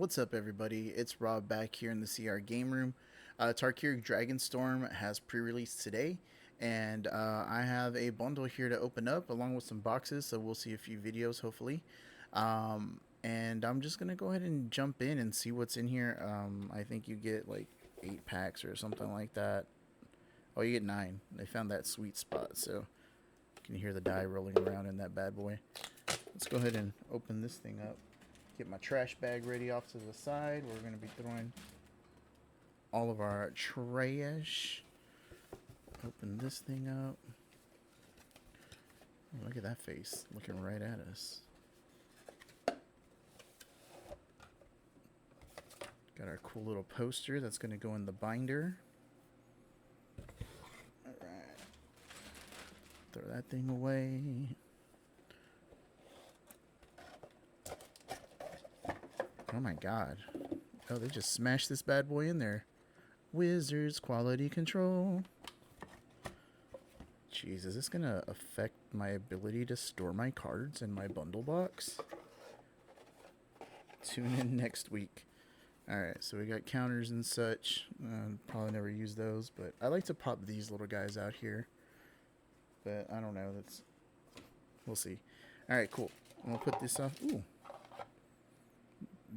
What's up, everybody? It's Rob back here in the CR game room. Tarkir Dragonstorm has pre-released today, and I have a bundle here to open up along with some boxes. So we'll see a few videos, hopefully. And I'm just gonna go ahead and jump in and see what's in here. I think you get like 8 packs or something like that. Oh, you get 9. They found that sweet spot, so you can hear the die rolling around in that bad boy. Let's go ahead and open this thing up. Get my trash bag ready off to the side. We're going to be throwing all of our trash. Open this thing up. Look at that face looking right at us. Got our cool little poster that's going to go in the binder. Alright. Throw that thing away. Oh my god. Oh, they just smashed this bad boy in there. Wizards quality control. Jeez, is this gonna affect my ability to store my cards in my bundle box? Tune in next week. Alright, so we got counters and such. Probably never use those, but I like to pop these little guys out here. But I don't know, we'll see. Alright, cool. I'm gonna put this off. Ooh.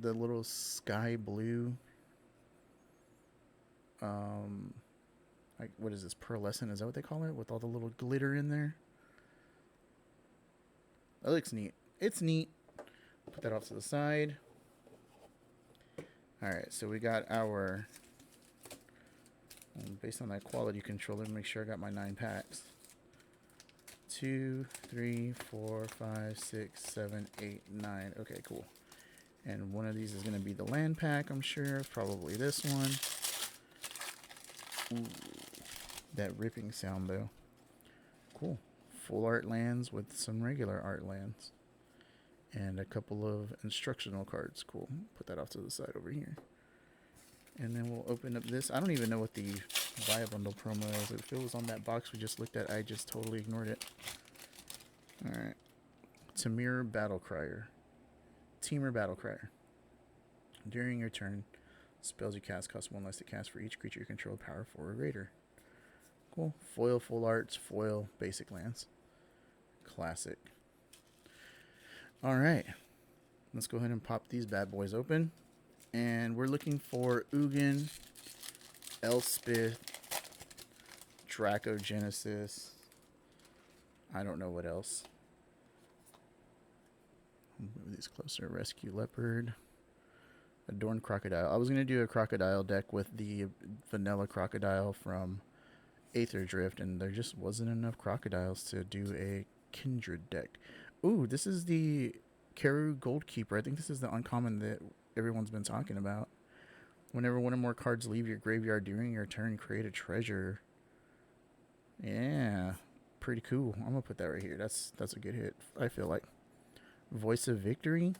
The little sky blue like, what is this, pearlescent, is that what they call it, with all the little glitter in there? That looks neat. It's neat. Put that off to the side. Alright, so we got our, based on that quality control, let me make sure I got my 9 packs. 2, 3, 4, 5, 6, 7, 8, 9. Okay, cool. And one of these is going to be the land pack, I'm sure. Probably this one. Ooh, that ripping sound, though. Cool. Full art lands with some regular art lands. And a couple of instructional cards. Cool. Put that off to the side over here. And then we'll open up this. I don't even know what the buy a bundle promo is. If it was on that box we just looked at, I just totally ignored it. Alright. Tamir Battlecrier. Teamer Battlecrier. During your turn, spells you cast cost 1 less to cast for each creature you control, power 4 or greater. Cool. Foil full arts, foil basic lands. Classic. Alright. Let's go ahead and pop these bad boys open. And we're looking for Ugin, Elspeth, Dracogenesis. I don't know what else. Move these closer. Rescue Leopard. Adorned Crocodile. I was going to do a crocodile deck with the vanilla crocodile from Aether Drift, and there just wasn't enough crocodiles to do a Kindred deck. Ooh, this is the Karu Goldkeeper. I think this is the uncommon that everyone's been talking about. Whenever one or more cards leave your graveyard during your turn, create a treasure. Yeah, pretty cool. I'm going to put that right here. That's a good hit, I feel like. Voice of Victory.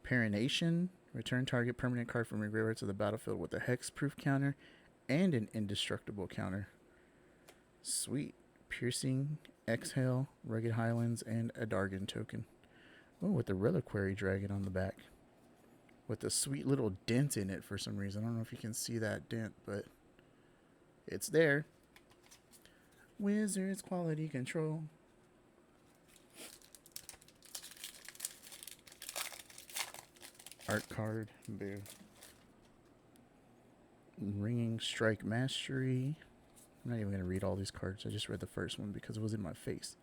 Perenation. Return target permanent card from your graveyard to the battlefield with a hexproof counter and an indestructible counter. Sweet. Piercing, Exhale, Rugged Highlands, and a Dargon token. Oh, with the Reliquary Dragon on the back. With a sweet little dent in it for some reason. I don't know if you can see that dent, but it's there. Wizards quality control. Art card. Boo. Ringing Strike Mastery. I'm not even going to read all these cards. I just read the first one because it was in my face.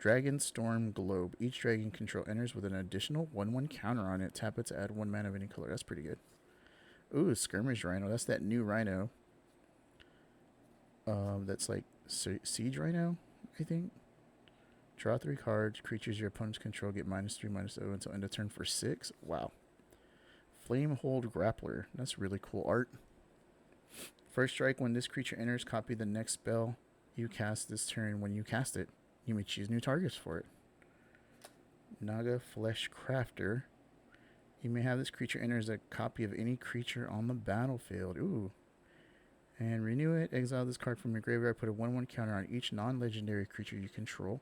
Dragonstorm Globe. Each dragon control enters with an additional 1/1 counter on it. Tap it to add 1 mana of any color. That's pretty good. Ooh, Skirmish Rhino. That's that new Rhino. That's like Siege Rhino, I think. Draw 3 cards. Creatures your opponents control get -3/-0 until end of turn for 6. Wow. Flamehold Grappler. That's really cool art. First strike, when this creature enters, copy the next spell you cast this turn. When you cast it, you may choose new targets for it. Naga Flesh Crafter. You may have this creature enter as a copy of any creature on the battlefield. Ooh. And renew it. Exile this card from your graveyard. Put a 1/1 counter on each non-legendary creature you control.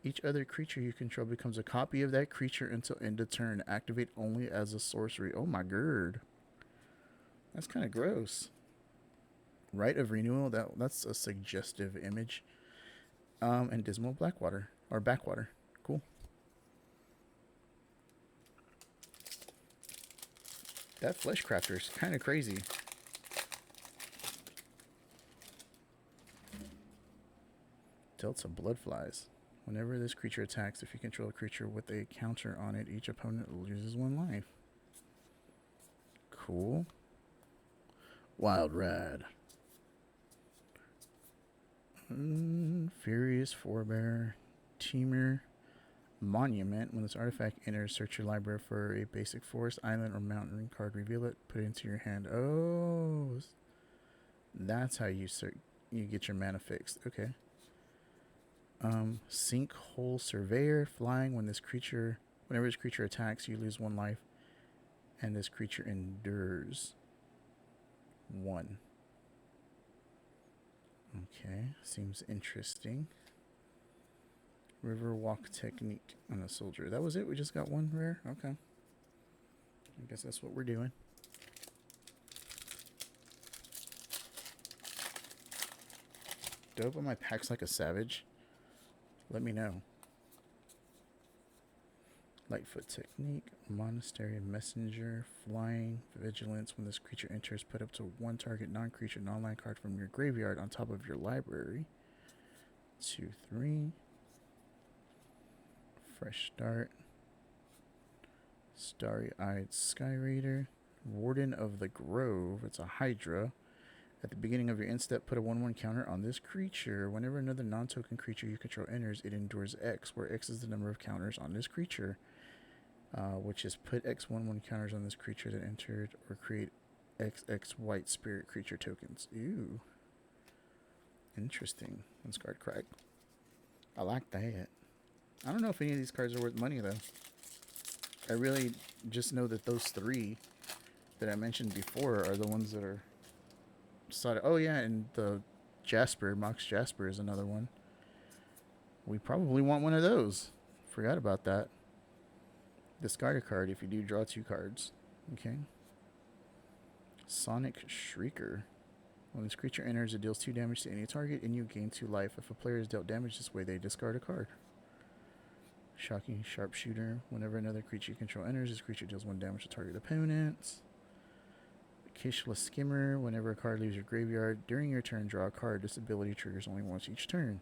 Each other creature you control becomes a copy of that creature until end of turn. Activate only as a sorcery. Oh my god. That's kind of gross. Rite of Renewal, that's a suggestive image. And Dismal Blackwater, or Backwater. Cool. That Fleshcrafter's kind of crazy. Delta Bloodflies. Whenever this creature attacks, if you control a creature with a counter on it, each opponent loses 1 life. Cool. Wild Rad. Furious Forebear. Teamer. Monument. When this artifact enters, search your library for a basic forest, island, or mountain card. Reveal it. Put it into your hand. Oh, that's how you get your mana fixed. Okay. Sinkhole Surveyor. Flying. Whenever this creature attacks, you lose 1 life, and this creature endures 1. Okay, seems interesting. Riverwalk Technique on a soldier. That was it? We just got 1 rare? Okay. I guess that's what we're doing. Do I open my packs like a savage? Let me know. Lightfoot Technique, Monastery Messenger, Flying, Vigilance. When this creature enters, put up to 1 target non-creature, non-land card from your graveyard on top of your library. 2, 3. Fresh Start. Starry-Eyed Sky Raider. Warden of the Grove. It's a Hydra. At the beginning of your end step, put a 1/1 counter on this creature. Whenever another non-token creature you control enters, it endures X, where X is the number of counters on this creature. Which is put X 1/1 counters on this creature that entered, or create XX white spirit creature tokens. Ooh. Interesting. Unscarred Crag. I like that. I don't know if any of these cards are worth money, though. I really just know that those 3 that I mentioned before are the ones that are... Oh, yeah, and the Jasper, Mox Jasper is another one. We probably want one of those. Forgot about that. Discard a card if you do draw 2 cards. Okay. Sonic Shrieker. When this creature enters, it deals 2 damage to any target, and you gain 2 life. If a player is dealt damage this way, they discard a card. Shocking Sharpshooter. Whenever another creature you control enters, this creature deals 1 damage to target opponents. Kishla Skimmer. Whenever a card leaves your graveyard, during your turn, draw a card. This ability triggers only once each turn.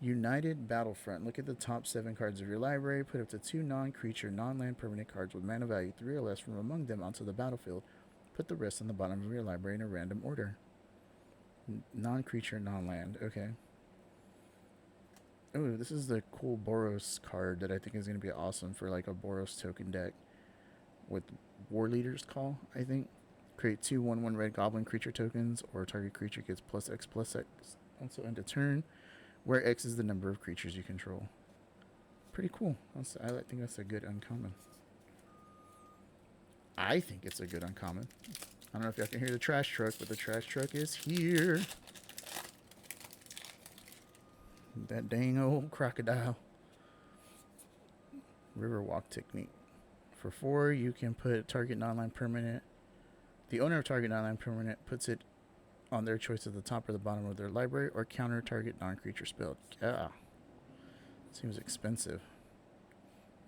United Battlefront. Look at the top 7 cards of your library. Put up to 2 non-creature, non-land permanent cards with mana value 3 or less from among them onto the battlefield. Put the rest on the bottom of your library in a random order. Non-creature, non-land. Okay. Oh, this is the cool Boros card that I think is going to be awesome for like a Boros token deck. With War Leader's Call, I think. Create 2 1/1 red goblin creature tokens, or target creature gets +X/+X until end of turn, where X is the number of creatures you control. Pretty cool. I think that's a good uncommon. I think it's a good uncommon. I don't know if y'all can hear the trash truck, but the trash truck is here. That dang old crocodile. Riverwalk Technique. For 4, you can put target non-land permanent. The owner of target non-land permanent puts it on their choice at the top or the bottom of their library, or counter target non-creature spell. Yeah. Seems expensive.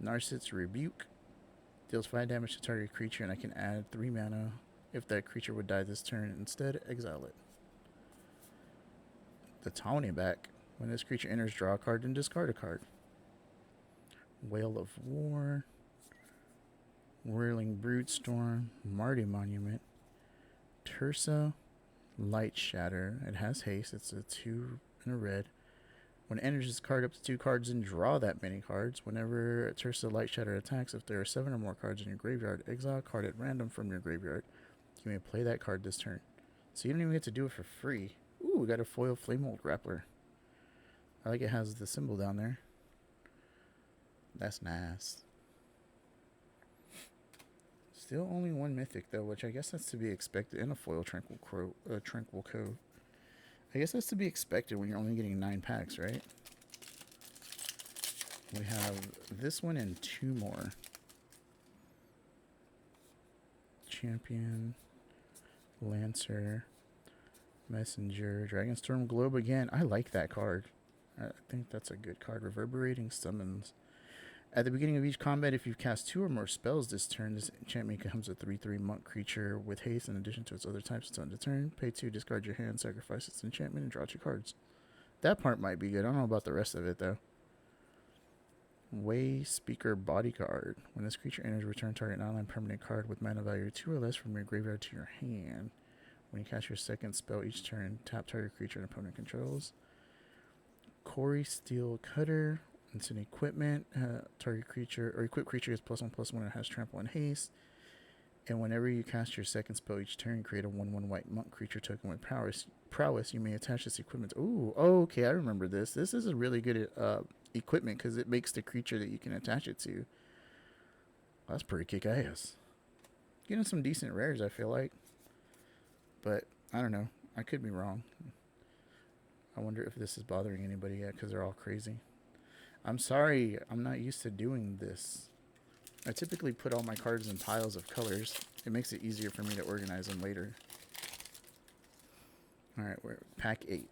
Narset's Rebuke. Deals 5 damage to target creature, and I can add 3 mana. If that creature would die this turn, instead, exile it. The Tawny Back. When this creature enters, draw a card and discard a card. Whale of War. Whirling Brutestorm. Marty Monument. Tursa. Light Shatter. It has haste. It's a 2 and a red. When it enters, discard up to 2 cards and draw that many cards. Whenever Tursa Light Shatter attacks, if there are 7 or more cards in your graveyard, exile a card at random from your graveyard. You may play that card this turn. So you don't even get to do it for free. Ooh, we got a foil Flamehold Grappler. I like it has the symbol down there. That's nice. Still only 1 mythic though, which I guess that's to be expected. And a foil Tranquil Cove. I guess that's to be expected when you're only getting 9 packs, right? We have this one and two more. Champion, Lancer, Messenger, Dragonstorm, Globe again. I like that card. I think that's a good card. Reverberating Summons. At the beginning of each combat, if you cast 2 or more spells this turn, this enchantment becomes a 3/3 monk creature with haste in addition to its other types until end of turn. Pay 2, discard your hand, sacrifice its enchantment, and draw 2 cards. That part might be good. I don't know about the rest of it, though. Way Speaker Bodyguard. When this creature enters, return target non-land permanent card with mana value 2 or less from your graveyard to your hand. When you cast your second spell each turn, tap target creature and opponent controls. Corey Steel Cutter. It's an equipment. Target creature or equipped creature is +1/+1 and has trample and haste. And whenever you cast your second spell each turn, create a 1/1 white monk creature token with prowess. You may attach this equipment. Ooh, okay, I remember this. This is a really good equipment because it makes the creature that you can attach it to. That's pretty kick-ass. Getting some decent rares, I feel like. But I don't know. I could be wrong. I wonder if this is bothering anybody yet because they're all crazy. I'm sorry. I'm not used to doing this. I typically put all my cards in piles of colors. It makes it easier for me to organize them later. Alright, we're pack 8.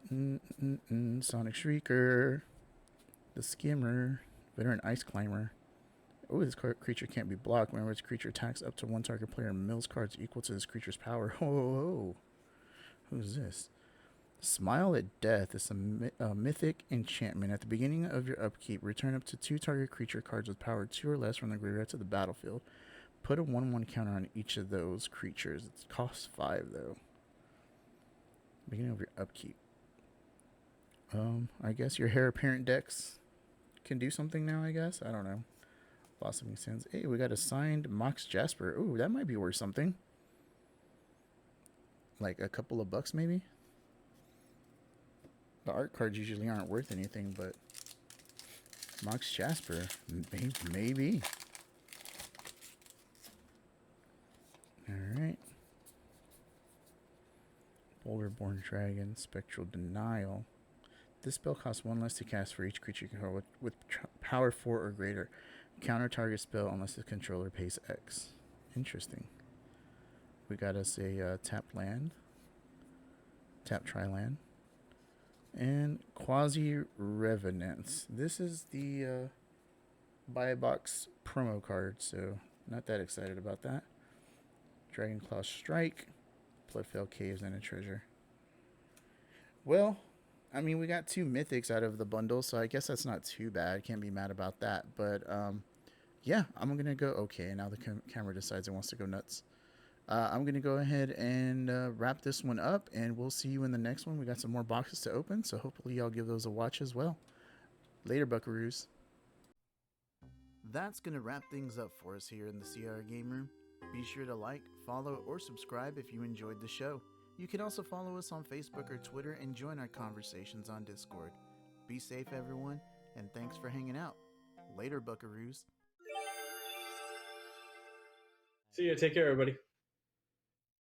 Sonic Shrieker. The Skimmer. Veteran Ice Climber. Oh, this creature can't be blocked. Whenever this creature attacks up to one target player and mills cards equal to this creature's power. Oh, who's this? Smile at Death is a mythic enchantment. At the beginning of your upkeep, return up to 2 target creature cards with power 2 or less from the graveyard to the battlefield. Put a 1/1 counter on each of those creatures. It costs 5 though. Beginning of your upkeep. I guess your heir apparent decks can do something now, I guess. I don't know. Blossoming Sands. Hey, we got a signed Mox Jasper. Ooh, that might be worth something. Like a couple of bucks maybe? The art cards usually aren't worth anything, but Mox Jasper, maybe. Alright. Boulderborn Dragon, Spectral Denial. This spell costs 1 less to cast for each creature you control with power 4 or greater. Counter target spell unless the controller pays X. Interesting. We got us a tap land. Tap tri-land. And Quasi Revenants. This is the buy a box promo card, so not that excited about that. Dragonclaw Strike. Bloodfell Caves and a treasure. Well, I mean, we got 2 mythics out of the bundle, so I guess that's not too bad. Can't be mad about that. But yeah, I'm going to go. Okay, now the camera decides it wants to go nuts. I'm going to go ahead and wrap this one up, and we'll see you in the next one. We got some more boxes to open, so hopefully y'all give those a watch as well. Later, buckaroos. That's going to wrap things up for us here in the CR Game Room. Be sure to like, follow, or subscribe if you enjoyed the show. You can also follow us on Facebook or Twitter and join our conversations on Discord. Be safe, everyone, and thanks for hanging out. Later, buckaroos. See ya. Take care, everybody.